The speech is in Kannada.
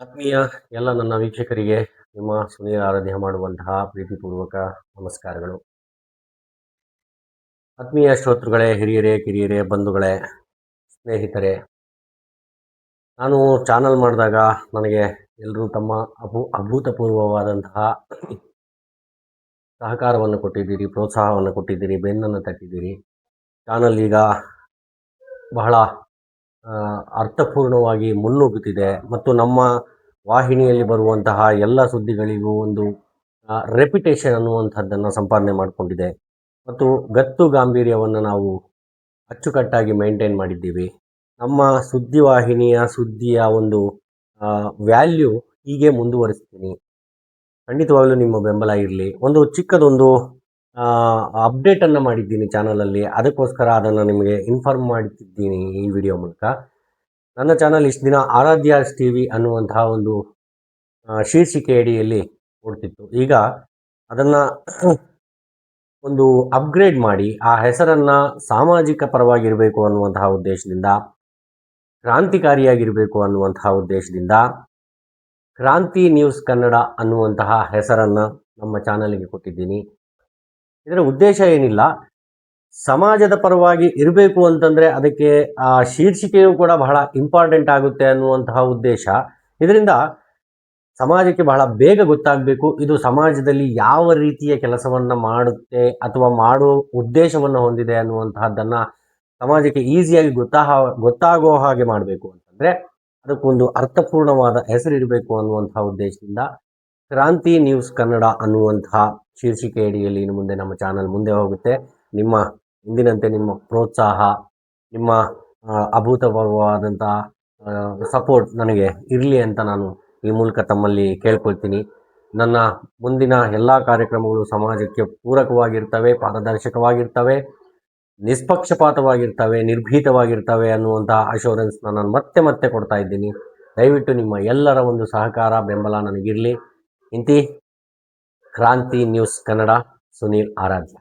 ಆತ್ಮೀಯ ಎಲ್ಲ ನನ್ನ ವೀಕ್ಷಕರಿಗೆ ನಿಮ್ಮ ಸುನೀಲ್ ಆರಾಧ್ಯ ಮಾಡುವಂತಹ ಪ್ರೀತಿಪೂರ್ವಕ ನಮಸ್ಕಾರಗಳು. ಆತ್ಮೀಯ ಶ್ರೋತೃಗಳೇ, ಹಿರಿಯರೇ, ಕಿರಿಯರೇ, ಬಂಧುಗಳೇ, ಸ್ನೇಹಿತರೆ, ನಾನು ಚಾನಲ್ ಮಾಡಿದಾಗ ನನಗೆ ಎಲ್ಲರೂ ತಮ್ಮ ಅಭೂತಪೂರ್ವವಾದಂತಹ ಸಹಕಾರವನ್ನು ಕೊಟ್ಟಿದ್ದೀರಿ, ಪ್ರೋತ್ಸಾಹವನ್ನು ಕೊಟ್ಟಿದ್ದೀರಿ, ಬೆನ್ನನ್ನು ತಟ್ಟಿದ್ದೀರಿ. ಚಾನಲ್ ಈಗ ಬಹಳ ಅರ್ಥಪೂರ್ಣವಾಗಿ ಮುನ್ನುಗ್ಗುತ್ತಿದೆ ಮತ್ತು ನಮ್ಮ ವಾಹಿನಿಯಲ್ಲಿ ಬರುವಂತಹ ಎಲ್ಲ ಸುದ್ದಿಗಳಿಗೂ ಒಂದು ರೆಪ್ಯುಟೇಷನ್ ಅನ್ನುವಂಥದ್ದನ್ನು ಸಂಪಾದನೆ ಮಾಡಿಕೊಂಡಿದೆ ಮತ್ತು ಗತ್ತು ಗಾಂಭೀರ್ಯವನ್ನು ನಾವು ಅಚ್ಚುಕಟ್ಟಾಗಿ ಮೇಂಟೈನ್ ಮಾಡಿದ್ದೀವಿ. ನಮ್ಮ ಸುದ್ದಿಯ ಒಂದು ವ್ಯಾಲ್ಯೂ ಹೀಗೆ ಮುಂದುವರಿಸ್ತೀನಿ. ಖಂಡಿತವಾಗಲೂ ನಿಮ್ಮ ಬೆಂಬಲ ಇರಲಿ. ಒಂದು ಚಿಕ್ಕದೊಂದು ಅಪ್ಡೇಟನ್ನು ಮಾಡಿದ್ದೀನಿ ಚಾನಲಲ್ಲಿ, ಅದಕ್ಕೋಸ್ಕರ ಅದನ್ನು ನಿಮಗೆ ಇನ್ಫಾರ್ಮ್ ಮಾಡುತ್ತಿದ್ದೀನಿ ಈ ವಿಡಿಯೋ ಮೂಲಕ. ನನ್ನ ಚಾನಲ್ ಇಷ್ಟು ದಿನ ಆರಾಧ್ಯಾಸ್ TV ಅನ್ನುವಂತಹ ಒಂದು ಶೀರ್ಷಿಕೆ ಅಡಿಯಲ್ಲಿ ಓಡ್ತಿತ್ತು. ಈಗ ಅದನ್ನು ಒಂದು ಅಪ್ಗ್ರೇಡ್ ಮಾಡಿ ಆ ಹೆಸರನ್ನು ಸಾಮಾಜಿಕ ಪರವಾಗಿರಬೇಕು ಅನ್ನುವಂತಹ ಉದ್ದೇಶದಿಂದ, ಕ್ರಾಂತಿಕಾರಿಯಾಗಿರಬೇಕು ಅನ್ನುವಂತಹ ಉದ್ದೇಶದಿಂದ ಕ್ರಾಂತಿ ನ್ಯೂಸ್ ಕನ್ನಡ ಅನ್ನುವಂತಹ ಹೆಸರನ್ನು ನಮ್ಮ ಚಾನಲ್ಗೆ ಕೊಟ್ಟಿದ್ದೀನಿ. ಇದರ ಉದ್ದೇಶ ಏನಿಲ್ಲ, ಸಮಾಜದ ಪರವಾಗಿ ಇರಬೇಕು ಅಂತಂದರೆ ಅದಕ್ಕೆ ಆ ಶೀರ್ಷಿಕೆಯೂ ಕೂಡ ಬಹಳ ಇಂಪಾರ್ಟೆಂಟ್ ಆಗುತ್ತೆ ಅನ್ನುವಂತಹ ಉದ್ದೇಶ. ಇದರಿಂದ ಸಮಾಜಕ್ಕೆ ಬಹಳ ಬೇಗ ಗೊತ್ತಾಗಬೇಕು ಇದು ಸಮಾಜದಲ್ಲಿ ಯಾವ ರೀತಿಯ ಕೆಲಸವನ್ನು ಮಾಡುತ್ತೆ ಅಥವಾ ಮಾಡುವ ಉದ್ದೇಶವನ್ನು ಹೊಂದಿದೆ ಅನ್ನುವಂತಹದ್ದನ್ನು ಸಮಾಜಕ್ಕೆ ಈಸಿಯಾಗಿ ಗೊತ್ತಾಗೋ ಹಾಗೆ ಮಾಡಬೇಕು ಅಂತಂದರೆ ಅದಕ್ಕೊಂದು ಅರ್ಥಪೂರ್ಣವಾದ ಹೆಸರಿರಬೇಕು ಅನ್ನುವಂತಹ ಉದ್ದೇಶದಿಂದ ಕ್ರಾಂತಿ ನ್ಯೂಸ್ ಕನ್ನಡ ಅನ್ನುವಂತಹ ಶೀರ್ಷಿಕೆ ಅಡಿಯಲ್ಲಿ ಇನ್ನು ಮುಂದೆ ನಮ್ಮ ಚಾನಲ್ ಮುಂದೆ ಹೋಗುತ್ತೆ. ನಿಮ್ಮ ಇಂದಿನಂತೆ ನಿಮ್ಮ ಪ್ರೋತ್ಸಾಹ, ನಿಮ್ಮ ಅಭೂತಪೂರ್ವವಾದಂತಹ ಸಪೋರ್ಟ್ ನನಗೆ ಇರಲಿ ಅಂತ ನಾನು ಈ ಮೂಲಕ ತಮ್ಮಲ್ಲಿ ಕೇಳ್ಕೊಳ್ತೀನಿ. ನನ್ನ ಮುಂದಿನ ಎಲ್ಲ ಕಾರ್ಯಕ್ರಮಗಳು ಸಮಾಜಕ್ಕೆ ಪೂರಕವಾಗಿರ್ತವೆ, ಪಾರದರ್ಶಕವಾಗಿರ್ತವೆ, ನಿಷ್ಪಕ್ಷಪಾತವಾಗಿರ್ತವೆ, ನಿರ್ಭೀತವಾಗಿರ್ತವೆ ಅನ್ನುವಂತಹ ಅಶೂರೆನ್ಸ್ನ ನಾನು ಮತ್ತೆ ಕೊಡ್ತಾ ಇದ್ದೀನಿ. ದಯವಿಟ್ಟು ನಿಮ್ಮ ಎಲ್ಲರ ಒಂದು ಸಹಕಾರ, ಬೆಂಬಲ ನನಗಿರಲಿ. ಇಂತಿ ಕ್ರಾಂತಿ ನ್ಯೂಸ್ ಕನ್ನಡ, ಸುನೀಲ್ ಆರಾಧ್ಯ.